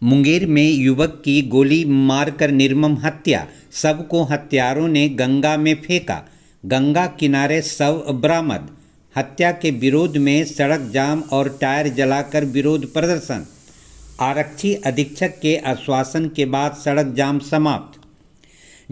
मुंगेर में युवक की गोली मारकर निर्मम हत्या, शव को हत्यारों ने गंगा में फेंका। गंगा किनारे शव बरामद। हत्या के विरोध में सड़क जाम और टायर जलाकर विरोध प्रदर्शन। आरक्षी अधीक्षक के आश्वासन के बाद सड़क जाम समाप्त।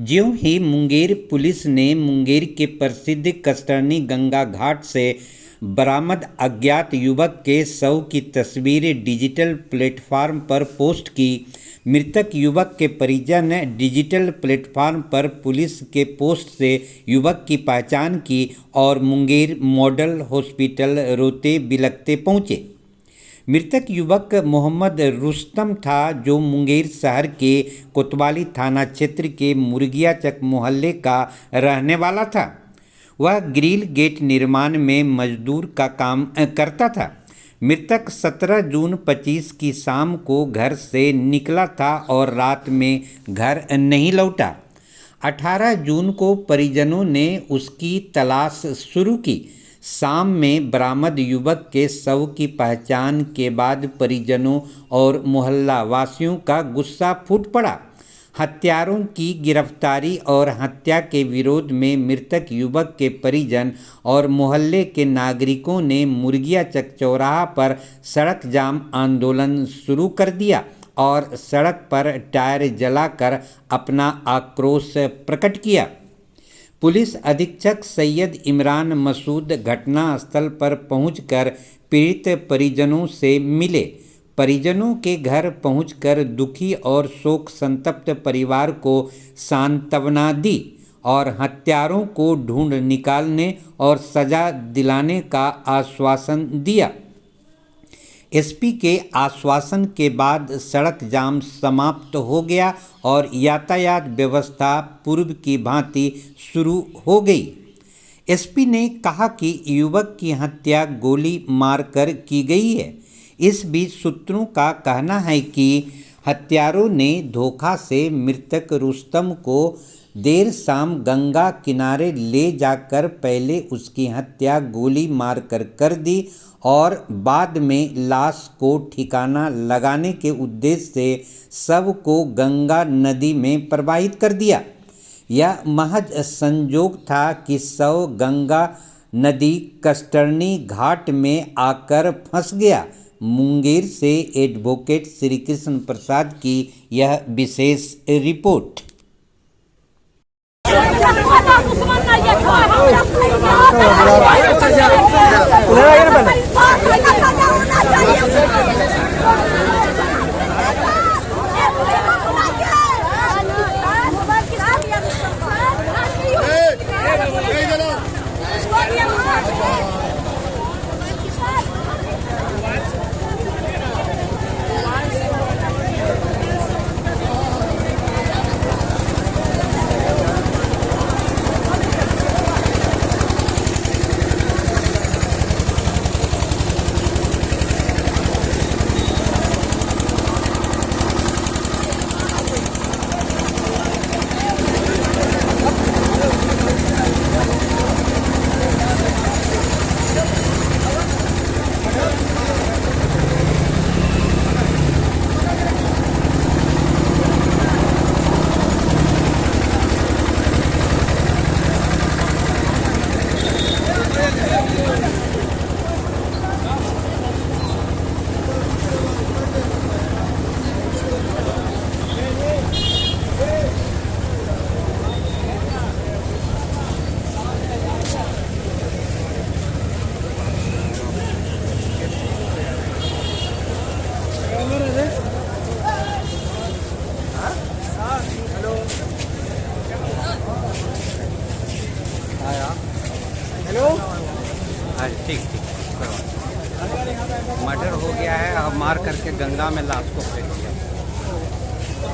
ज्यों ही मुंगेर पुलिस ने मुंगेर के प्रसिद्ध कस्टरनी गंगा घाट से बरामद अज्ञात युवक के शव की तस्वीरें डिजिटल प्लेटफार्म पर पोस्ट की। मृतक युवक के परिजन ने डिजिटल प्लेटफार्म पर पुलिस के पोस्ट से युवक की पहचान की और मुंगेर मॉडल हॉस्पिटल रोते बिलखते पहुँचे। मृतक युवक मोहम्मद रुस्तम था, जो मुंगेर शहर के कोतवाली थाना क्षेत्र के मुर्गियाचक मोहल्ले का रहने वाला था। वह ग्रिल गेट निर्माण में मजदूर का काम करता था। मृतक 17 जून 25 की शाम को घर से निकला था और रात में घर नहीं लौटा। 18 जून को परिजनों ने उसकी तलाश शुरू की। शाम में बरामद युवक के शव की पहचान के बाद परिजनों और मोहल्ला वासियों का गुस्सा फूट पड़ा। हत्यारों की गिरफ्तारी और हत्या के विरोध में मृतक युवक के परिजन और मोहल्ले के नागरिकों ने मुर्गियाचक चौराहा पर सड़क जाम आंदोलन शुरू कर दिया और सड़क पर टायर जलाकर अपना आक्रोश प्रकट किया। पुलिस अधीक्षक सैयद इमरान मसूद घटनास्थल पर पहुंचकर पीड़ित परिजनों से मिले। परिजनों के घर पहुंचकर दुखी और शोक संतप्त परिवार को सांत्वना दी और हत्यारों को ढूंढ निकालने और सजा दिलाने का आश्वासन दिया। एसपी के आश्वासन के बाद सड़क जाम समाप्त हो गया और यातायात व्यवस्था पूर्व की भांति शुरू हो गई। एसपी ने कहा कि युवक की हत्या गोली मारकर की गई है। इस बीच सूत्रों का कहना है कि हत्यारों ने धोखा से मृतक रुस्तम को देर शाम गंगा किनारे ले जाकर पहले उसकी हत्या गोली मारकर कर दी और बाद में लाश को ठिकाना लगाने के उद्देश्य से शव को गंगा नदी में प्रवाहित कर दिया। यह महज संयोग था कि शव गंगा नदी कस्टरनी घाट में आकर फंस गया। मुंगेर से एडवोकेट श्री कृष्ण प्रसाद की यह विशेष रिपोर्ट। हेलो। हाँ ठीक ठीक मर्डर हो गया है और मार करके गंगा में लाश को फेंक दिया।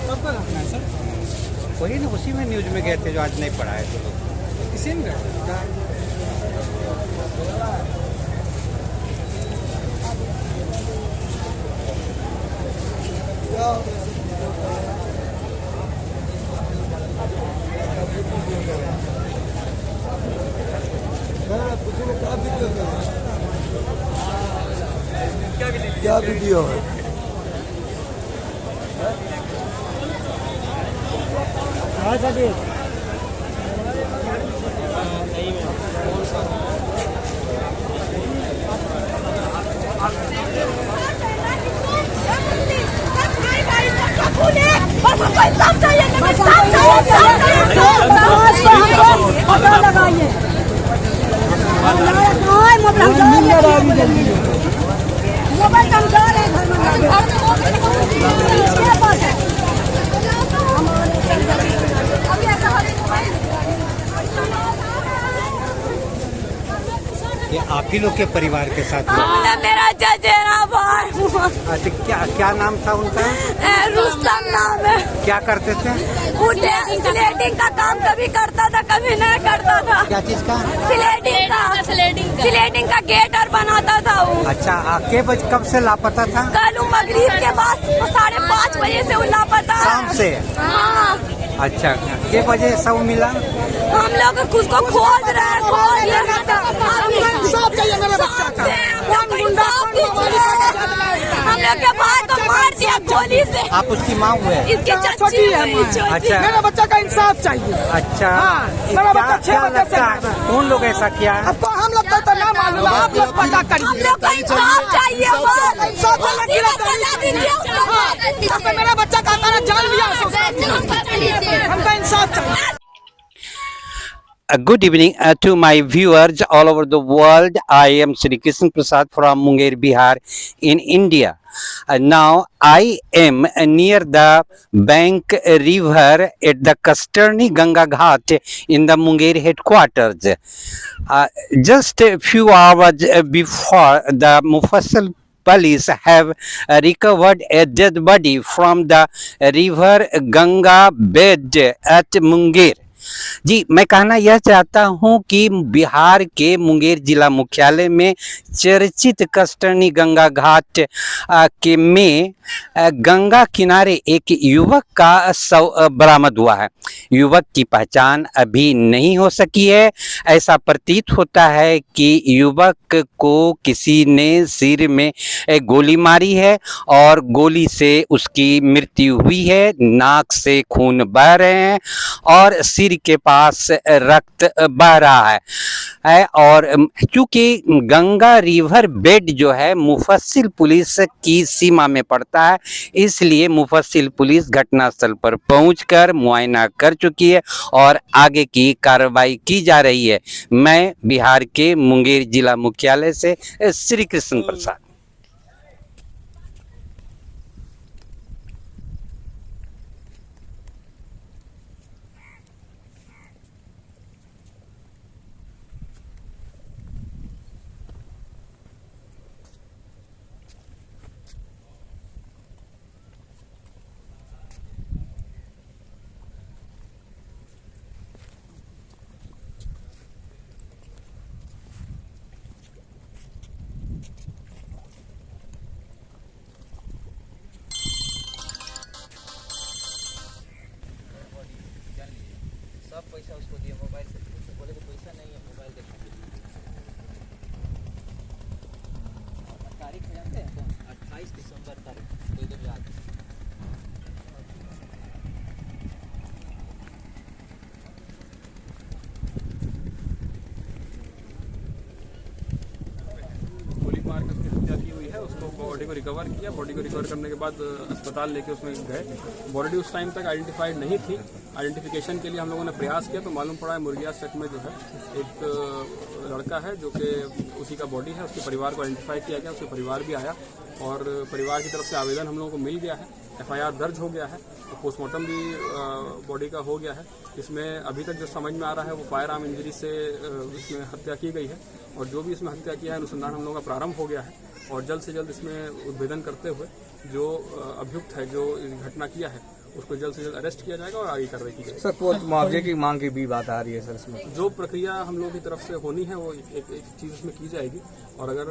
कब का घटना है सर? वही ना, उसी में न्यूज में गए थे जो आज नहीं पढ़ा है तो लोग। इसी में क्या वीडियो है? ये आप ही लोग के परिवार के साथ हुआ? मेरा चचेरा भाई अच्छा, क्या नाम था उनका? रुस्तम नाम है। क्या करते थे? उठे स्लेटिंग का काम कभी करता था, कभी नहीं करता था। क्या चीज का? स्लेटिंग का गेटर बनाता था वो। अच्छा, कब से लापता था? कल मगरिब के बाद 5:30 बजे से वो लापता है। शाम से? हाँ। अच्छा, के बजे सब मिला? हम लोग उसको खोज रहे हैं, इंसाफ चाहिए मेरे बच्चा का। हम लोग के भाई को मार दिया गोली से। आप उसकी माँ हुए? इसकी छोटी है माँ। अच्छा, मेरे बच्चा का इंसाफ चाहिए। अच्छा, हाँ, मेरा बच्चा 6 बजे से कौन लोग ऐसा किया? आपको हम लोग तो ना मालूम, आप लोग पता करिए। हम लोग को इंसाफ चाहिए, इंसाफ मेरा बच्चा का तारा जान लिया, हमको इंसाफ चाहिए। Good evening to my viewers all over the world. I am Sri Krishna Prasad from Munger, Bihar in India. Now I am near the Bank River at the Kasturni Ganga Ghat in the Munger headquarters. Just a few hours before, the Mufassal police have recovered a dead body from the river Ganga bed at Munger. जी, मैं कहना यह चाहता हूं कि बिहार के मुंगेर जिला मुख्यालय में चर्चित कस्टर्नी गंगा घाट के में गंगा किनारे एक युवक का शव बरामद हुआ है। युवक की पहचान अभी नहीं हो सकी है। ऐसा प्रतीत होता है कि युवक को किसी ने सिर में गोली मारी है और गोली से उसकी मृत्यु हुई है। नाक से खून बह रहे हैं और सिर के पास रक्त बह रहा है और चूंकि गंगा रिवर बेड जो है मुफस्सिल पुलिस की सीमा में पड़ता है, इसलिए मुफस्सिल पुलिस घटनास्थल पर पहुंचकर मुआयना कर चुकी है और आगे की कार्रवाई की जा रही है। मैं बिहार के मुंगेर जिला मुख्यालय से श्री कृष्ण प्रसाद। सब पैसा उसको दिए मोबाइल से, बोले कि पैसा नहीं है मोबाइल देखने के लिए। तारीख जानते हैं कौन? 28 दिसंबर तारीख 2008। गोली मार के उसकी हत्या की हुई है। उसको बॉडी को रिकवर किया, बॉडी को रिकवर करने के बाद अस्पताल लेके उसमें गए। बॉडी उस टाइम तक आइडेंटिफाइड नहीं थी। आइडेंटिफिकेशन के लिए हम लोगों ने प्रयास किया तो मालूम पड़ा है मुर्गिया सेट में जो है एक लड़का है जो कि उसी का बॉडी है। उसके परिवार को आइडेंटिफाई किया गया, उसके परिवार भी आया और परिवार की तरफ से आवेदन हम लोगों को मिल गया है। FIR दर्ज हो गया है, तो पोस्टमार्टम भी बॉडी का हो गया है। इसमें अभी तक जो समझ में आ रहा है वो फायर आर्म इंजरी से इसमें हत्या की गई है और जो भी इसमें हत्या किया है अनुसंधान हम लोगों का प्रारंभ हो गया है और जल्द से जल्द इसमें उद्भेदन करते हुए जो अभियुक्त है जो घटना किया है उसको जल्द से जल्द अरेस्ट किया जाएगा और आगे कार्रवाई की जाएगी। सर मुआवजे की मांग की भी बात आ रही है सर इसमें। जो प्रक्रिया हम लोगों की तरफ से होनी है वो एक चीज़ उसमें की जाएगी और अगर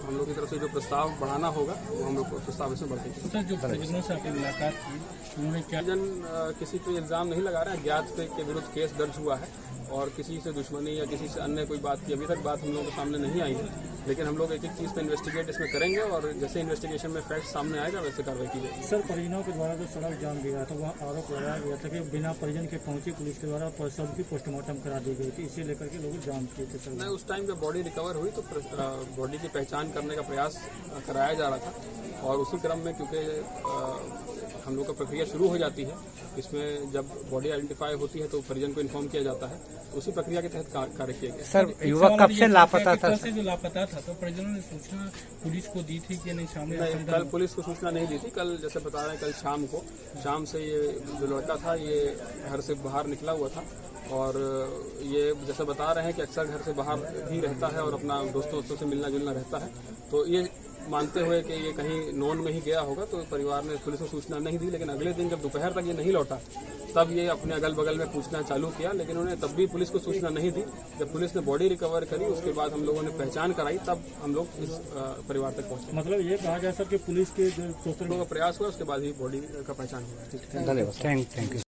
हम लोग की तरफ से जो प्रस्ताव बढ़ाना होगा वो हम लोग प्रस्ताव इसमें बढ़ाएंगे। सर जो परिजनों से आपकी मुलाकात की उन्होंने क्या किसी पे इल्जाम नहीं लगा रहे हैं, ज्ञात के विरुद्ध केस दर्ज हुआ है और किसी से दुश्मनी या किसी से अन्य कोई बात की अभी तक बात हम लोगों के सामने नहीं आई है, लेकिन हम लोग एक एक चीज़ पे इन्वेस्टिगेट इसमें करेंगे और जैसे इन्वेस्टिगेशन में फैक्ट सामने आएगा वैसे कार्रवाई की जाएगी। सर परिजनों के द्वारा जो सड़क जाम दिया था वहाँ आरोप लगाया गया था कि बिना परिजन के पहुंची पुलिस के द्वारा सबकी पोस्टमार्टम करा दी गई थी, इसे लेकर के लोग जाम किए थे। सर नहीं, उस टाइम जब बॉडी रिकवर हुई तो बॉडी की पहचान करने का प्रयास कराया जा रहा था और उसी क्रम में क्योंकि हम लोग का प्रक्रिया शुरू हो जाती है, इसमें जब बॉडी आइडेंटिफाई होती है तो परिजन को इन्फॉर्म किया जाता है, तो उसी प्रक्रिया के तहत कार्य किया गया। सर युवक कब से लापता था? जो लापता था तो परिजनों ने सूचना पुलिस को दी थी कि नहीं? सामने नहीं, कल पुलिस को सूचना नहीं दी थी। कल जैसे बता रहे हैं कल शाम से ये जो लड़का था ये घर से बाहर निकला हुआ था और ये जैसे बता रहे हैं कि अक्सर घर से बाहर ही रहता है और अपना दोस्तों से मिलना जुलना रहता है, तो ये मानते हुए कि ये कहीं नॉन में ही गया होगा तो परिवार ने पुलिस को सूचना नहीं दी। लेकिन अगले दिन जब दोपहर तक ये नहीं लौटा तब ये अपने अगल बगल में पूछना चालू किया, लेकिन उन्होंने तब भी पुलिस को सूचना नहीं दी। जब पुलिस ने बॉडी रिकवर करी उसके बाद हम लोगों ने पहचान कराई, तब हम लोग इस परिवार तक पहुंचे। मतलब ये कहा जा सके पुलिस के जो लोगों का प्रयास हुआ उसके बाद ही बॉडी का पहचान हुआ। धन्यवाद, थैंक यू।